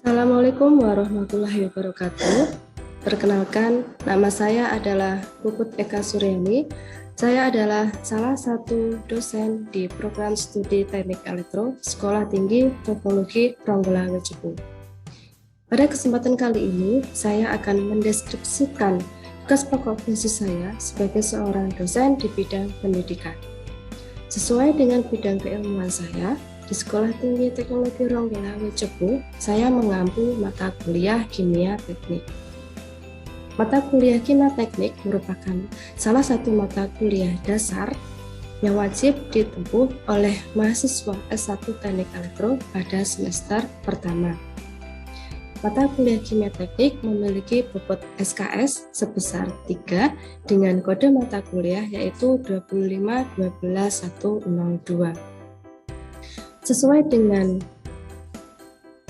Assalamualaikum warahmatullahi wabarakatuh. Perkenalkan, nama saya adalah Puput Eka Suryani. Saya adalah salah satu dosen di program studi Teknik Elektro Sekolah Tinggi Teknologi Tronggola Cepu. Pada kesempatan kali ini, saya akan mendeskripsikan tugas pokok fungsi saya sebagai seorang dosen di bidang pendidikan. Sesuai dengan bidang keilmuan saya, di Sekolah Tinggi Teknologi Tronggola Cepu, saya mengampu mata kuliah Kimia Teknik. Mata kuliah Kimia Teknik merupakan salah satu mata kuliah dasar yang wajib ditempuh oleh mahasiswa S1 Teknik Elektro pada semester pertama. Mata kuliah Kimia Teknik memiliki bobot SKS sebesar 3 dengan kode mata kuliah yaitu 2512102. Sesuai dengan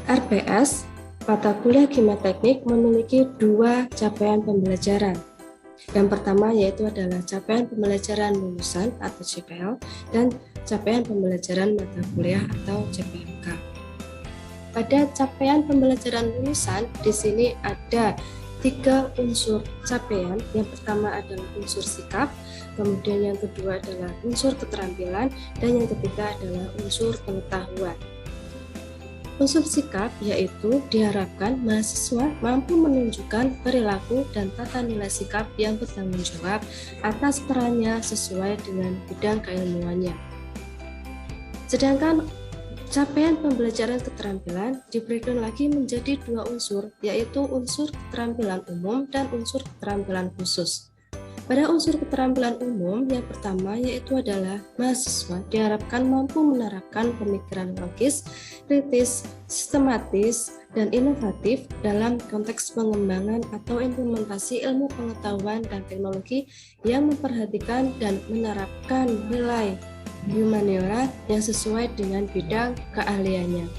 RPS, mata kuliah Kimia Teknik memiliki 2 capaian pembelajaran. Yang pertama yaitu adalah capaian pembelajaran lulusan atau CPL dan capaian pembelajaran mata kuliah atau CPMK. Pada capaian pembelajaran lulusan, di sini ada 3 unsur capaian. Yang pertama adalah unsur sikap, kemudian yang kedua adalah unsur keterampilan, dan yang ketiga adalah unsur pengetahuan. Unsur sikap yaitu diharapkan mahasiswa mampu menunjukkan perilaku dan tata nilai sikap yang bertanggung jawab atas perannya sesuai dengan bidang keilmuannya. Sedangkan capaian pembelajaran keterampilan diberikan lagi menjadi 2 unsur, yaitu unsur keterampilan umum dan unsur keterampilan khusus. Pada unsur keterampilan umum, yang pertama yaitu adalah mahasiswa diharapkan mampu menerapkan pemikiran logis, kritis, sistematis, dan inovatif dalam konteks pengembangan atau implementasi ilmu pengetahuan dan teknologi yang memperhatikan dan menerapkan nilai humaniora yang sesuai dengan bidang keahliannya.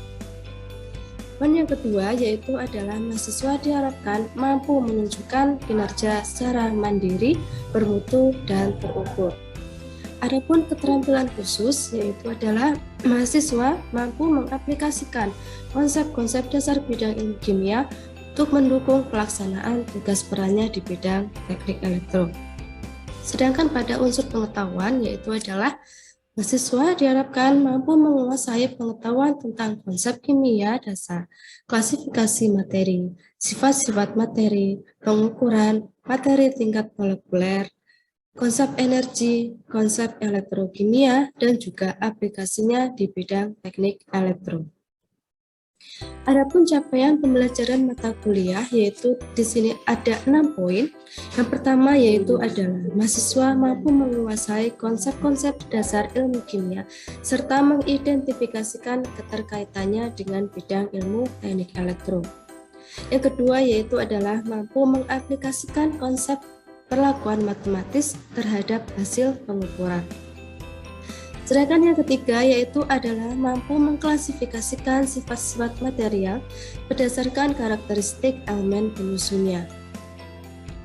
Yang kedua yaitu adalah mahasiswa diharapkan mampu menunjukkan kinerja secara mandiri, bermutu, dan terukur. Adapun keterampilan khusus yaitu adalah mahasiswa mampu mengaplikasikan konsep-konsep dasar bidang ilmu kimia untuk mendukung pelaksanaan tugas perannya di bidang teknik elektro. Sedangkan pada unsur pengetahuan yaitu adalah mahasiswa diharapkan mampu menguasai pengetahuan tentang konsep kimia dasar, klasifikasi materi, sifat-sifat materi, pengukuran materi tingkat molekuler, konsep energi, konsep elektrokimia, dan juga aplikasinya di bidang teknik elektro. Adapun capaian pembelajaran mata kuliah yaitu di sini ada 6 poin. Yang pertama yaitu adalah mahasiswa mampu menguasai konsep-konsep dasar ilmu kimia serta mengidentifikasikan keterkaitannya dengan bidang ilmu teknik elektro. Yang kedua yaitu adalah mampu mengaplikasikan konsep perlakuan matematis terhadap hasil pengukuran. Sedangkan yang ketiga yaitu adalah mampu mengklasifikasikan sifat-sifat material berdasarkan karakteristik elemen penyusunnya.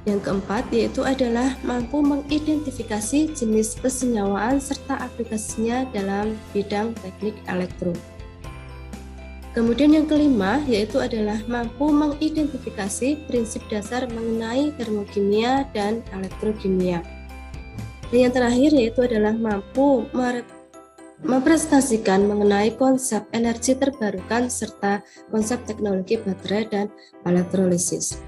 Yang keempat yaitu adalah mampu mengidentifikasi jenis kesenyawaan serta aplikasinya dalam bidang teknik elektro. Kemudian yang kelima yaitu adalah mampu mengidentifikasi prinsip dasar mengenai termokimia dan elektrokimia. Dan yang terakhir yaitu adalah mampu mempresentasikan mengenai konsep energi terbarukan serta konsep teknologi baterai dan elektrolisis.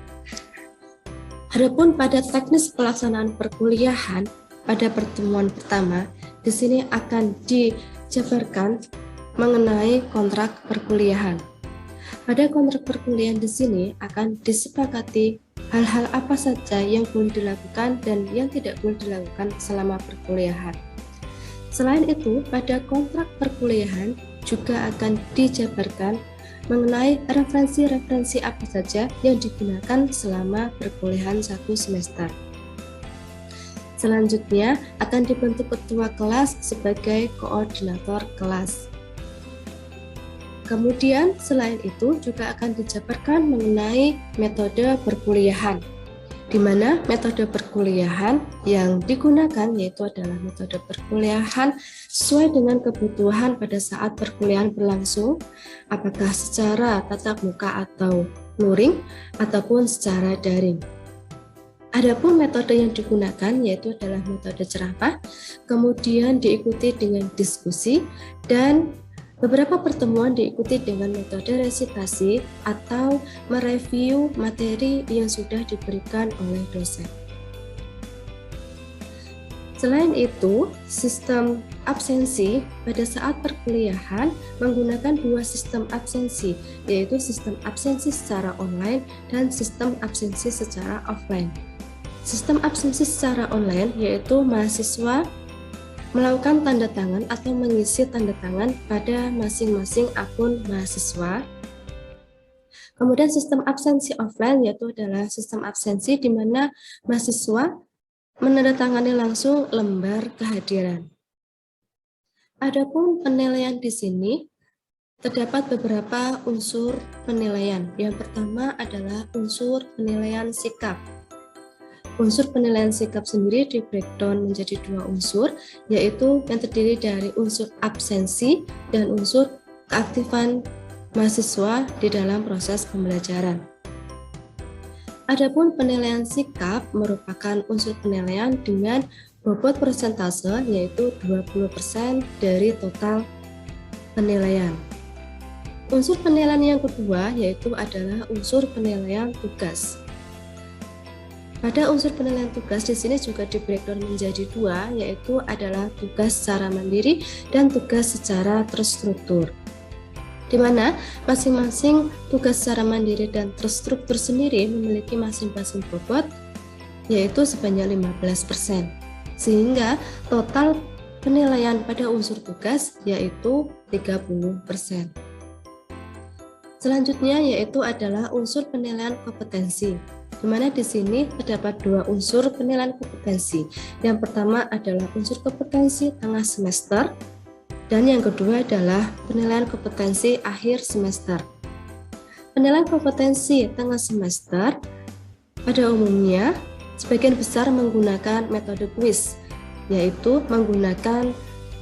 Adapun pada teknis pelaksanaan perkuliahan pada pertemuan pertama, di sini akan dijabarkan mengenai kontrak perkuliahan. Pada kontrak perkuliahan di sini akan disepakati hal-hal apa saja yang boleh dilakukan dan yang tidak boleh dilakukan selama perkuliahan. Selain itu, pada kontrak perkuliahan juga akan dijabarkan mengenai referensi-referensi apa saja yang digunakan selama perkuliahan 1 semester. Selanjutnya akan dibentuk ketua kelas sebagai koordinator kelas. Kemudian selain itu juga akan dijabarkan mengenai metode perkuliahan. di mana metode perkuliahan yang digunakan yaitu adalah metode perkuliahan sesuai dengan kebutuhan pada saat perkuliahan berlangsung, apakah secara tatap muka atau luring ataupun secara daring. Adapun metode yang digunakan yaitu adalah metode ceramah, kemudian diikuti dengan diskusi, dan beberapa pertemuan diikuti dengan metode resitasi atau mereview materi yang sudah diberikan oleh dosen. Selain itu, sistem absensi pada saat perkuliahan menggunakan dua sistem absensi, yaitu sistem absensi secara online dan sistem absensi secara offline. Sistem absensi secara online yaitu mahasiswa melakukan tanda tangan atau mengisi tanda tangan pada masing-masing akun mahasiswa. Kemudian sistem absensi offline yaitu adalah sistem absensi di mana mahasiswa menandatangani langsung lembar kehadiran. Adapun penilaian di sini terdapat beberapa unsur penilaian. Yang pertama adalah unsur penilaian sikap. Unsur penilaian sikap sendiri di breakdown menjadi dua unsur, yaitu yang terdiri dari unsur absensi dan unsur keaktifan mahasiswa di dalam proses pembelajaran. Adapun penilaian sikap merupakan unsur penilaian dengan bobot persentase, yaitu 20% dari total penilaian. Unsur penilaian yang kedua yaitu adalah unsur penilaian tugas. Pada unsur penilaian tugas di sini juga di breakdown menjadi dua, yaitu adalah tugas secara mandiri dan tugas secara terstruktur. Di mana masing-masing tugas secara mandiri dan terstruktur sendiri memiliki masing-masing bobot, yaitu sebanyak 15%. Sehingga total penilaian pada unsur tugas yaitu 30%. Selanjutnya yaitu adalah unsur penilaian kompetensi, di mana di sini terdapat dua unsur penilaian kompetensi. Yang pertama adalah unsur kompetensi tengah semester, dan yang kedua adalah penilaian kompetensi akhir semester. Penilaian kompetensi tengah semester pada umumnya sebagian besar menggunakan metode kuis, yaitu menggunakan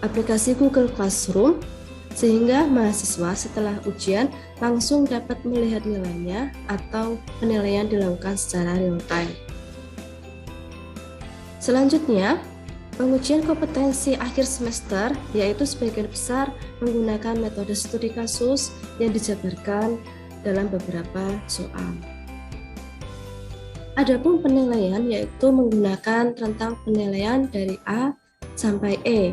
aplikasi Google Classroom, sehingga mahasiswa setelah ujian langsung dapat melihat nilainya atau penilaian dilakukan secara real time. Selanjutnya, pengujian kompetensi akhir semester yaitu sebagian besar menggunakan metode studi kasus yang dijabarkan dalam beberapa soal. Adapun penilaian yaitu menggunakan rentang penilaian dari A sampai E.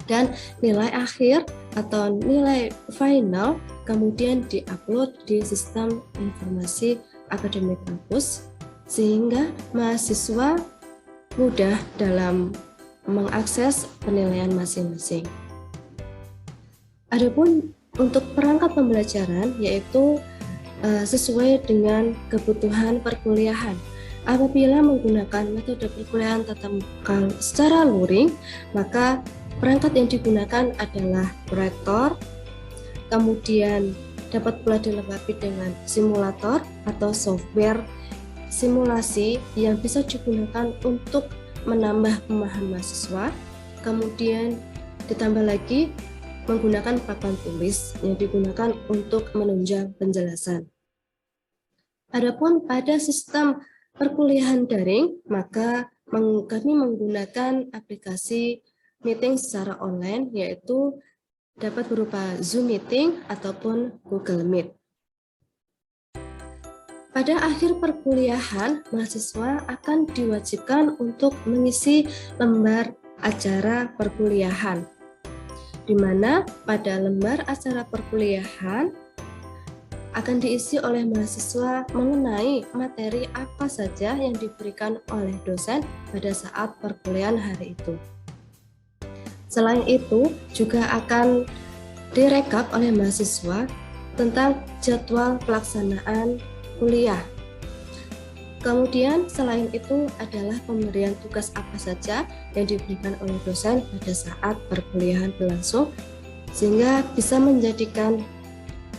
Dan nilai akhir atau nilai final kemudian diupload di sistem informasi akademik kampus, sehingga mahasiswa mudah dalam mengakses penilaian masing-masing. Adapun untuk perangkat pembelajaran yaitu sesuai dengan kebutuhan perkuliahan. Apabila menggunakan metode perkuliahan tatap muka secara luring, maka perangkat yang digunakan adalah proyektor, kemudian dapat pula dilengkapi dengan simulator atau software simulasi yang bisa digunakan untuk menambah pemahaman mahasiswa, kemudian ditambah lagi menggunakan papan tulis yang digunakan untuk menunjang penjelasan. Adapun pada sistem perkuliahan daring, maka kami menggunakan aplikasi meeting secara online, yaitu dapat berupa Zoom Meeting ataupun Google Meet. Pada akhir perkuliahan, mahasiswa akan diwajibkan untuk mengisi lembar acara perkuliahan, di mana pada lembar acara perkuliahan akan diisi oleh mahasiswa mengenai materi apa saja yang diberikan oleh dosen pada saat perkuliahan hari itu. Selain itu, juga akan direkap oleh mahasiswa tentang jadwal pelaksanaan kuliah. Kemudian selain itu adalah pemberian tugas apa saja yang diberikan oleh dosen pada saat perkuliahan berlangsung, sehingga bisa menjadikan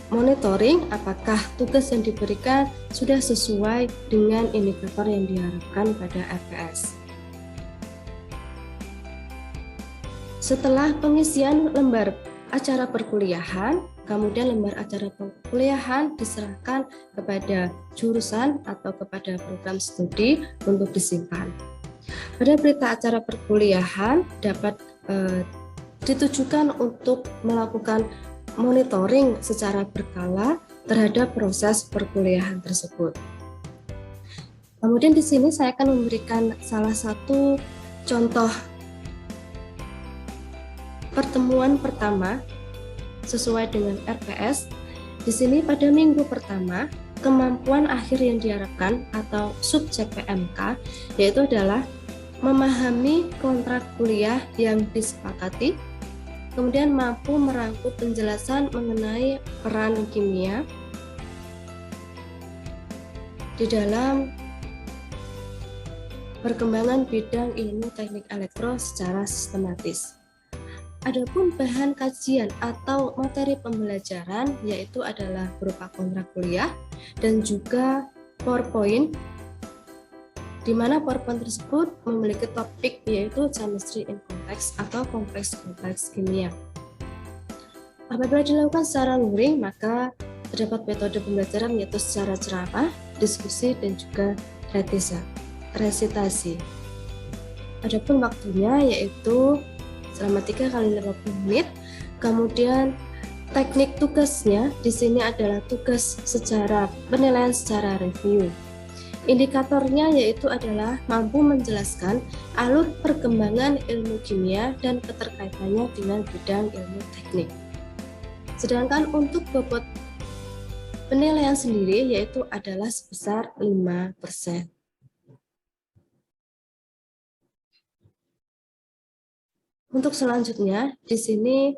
monitoring apakah tugas yang diberikan sudah sesuai dengan indikator yang diharapkan pada RPS. Setelah pengisian lembar acara perkuliahan, kemudian lembar acara perkuliahan diserahkan kepada jurusan atau kepada program studi untuk disimpan. Pada berita acara perkuliahan dapat ditujukan untuk melakukan monitoring secara berkala terhadap proses perkuliahan tersebut. Kemudian di sini saya akan memberikan salah satu contoh pertemuan pertama sesuai dengan RPS. Di sini pada minggu pertama, kemampuan akhir yang diharapkan atau sub CPMK yaitu adalah memahami kontrak kuliah yang disepakati, kemudian mampu merangkum penjelasan mengenai peran kimia di dalam perkembangan bidang ilmu teknik elektro secara sistematis. Adapun bahan kajian atau materi pembelajaran yaitu adalah berupa kontrak kuliah dan juga PowerPoint, di mana PowerPoint tersebut memiliki topik yaitu chemistry in complex atau kompleks kimia. Apabila dilakukan secara luring, maka terdapat metode pembelajaran yaitu secara ceramah, diskusi, dan juga resitasi. Adapun waktunya yaitu selama 3 kali 50 menit. Kemudian teknik tugasnya di sini adalah tugas secara penilaian secara review. Indikatornya yaitu adalah mampu menjelaskan alur perkembangan ilmu kimia dan keterkaitannya dengan bidang ilmu teknik. Sedangkan untuk bobot penilaian sendiri yaitu adalah sebesar 5%. Untuk selanjutnya, di sini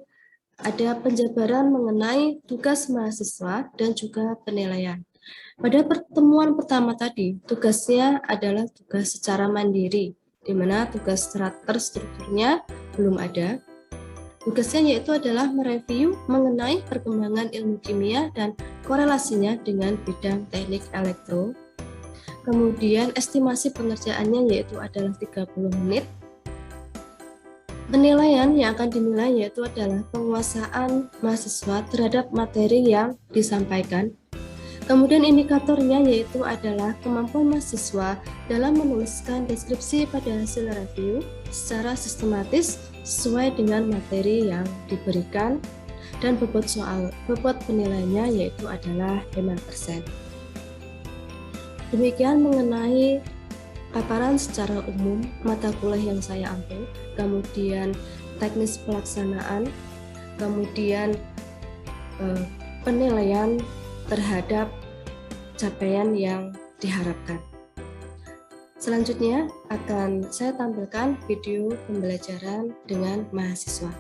ada penjabaran mengenai tugas mahasiswa dan juga penilaian. Pada pertemuan pertama tadi, tugasnya adalah tugas secara mandiri, di mana tugas terstrukturnya belum ada. Tugasnya yaitu adalah mereview mengenai perkembangan ilmu kimia dan korelasinya dengan bidang teknik elektro. Kemudian estimasi pengerjaannya yaitu adalah 30 menit. Penilaian yang akan dinilai yaitu adalah penguasaan mahasiswa terhadap materi yang disampaikan. Kemudian indikatornya yaitu adalah kemampuan mahasiswa dalam menuliskan deskripsi pada hasil review secara sistematis sesuai dengan materi yang diberikan, dan bobot penilaiannya yaitu adalah 5%. Demikian mengenai paparan secara umum mata kuliah yang saya ambil, kemudian teknis pelaksanaan, kemudian penilaian terhadap capaian yang diharapkan. Selanjutnya akan saya tampilkan video pembelajaran dengan mahasiswa.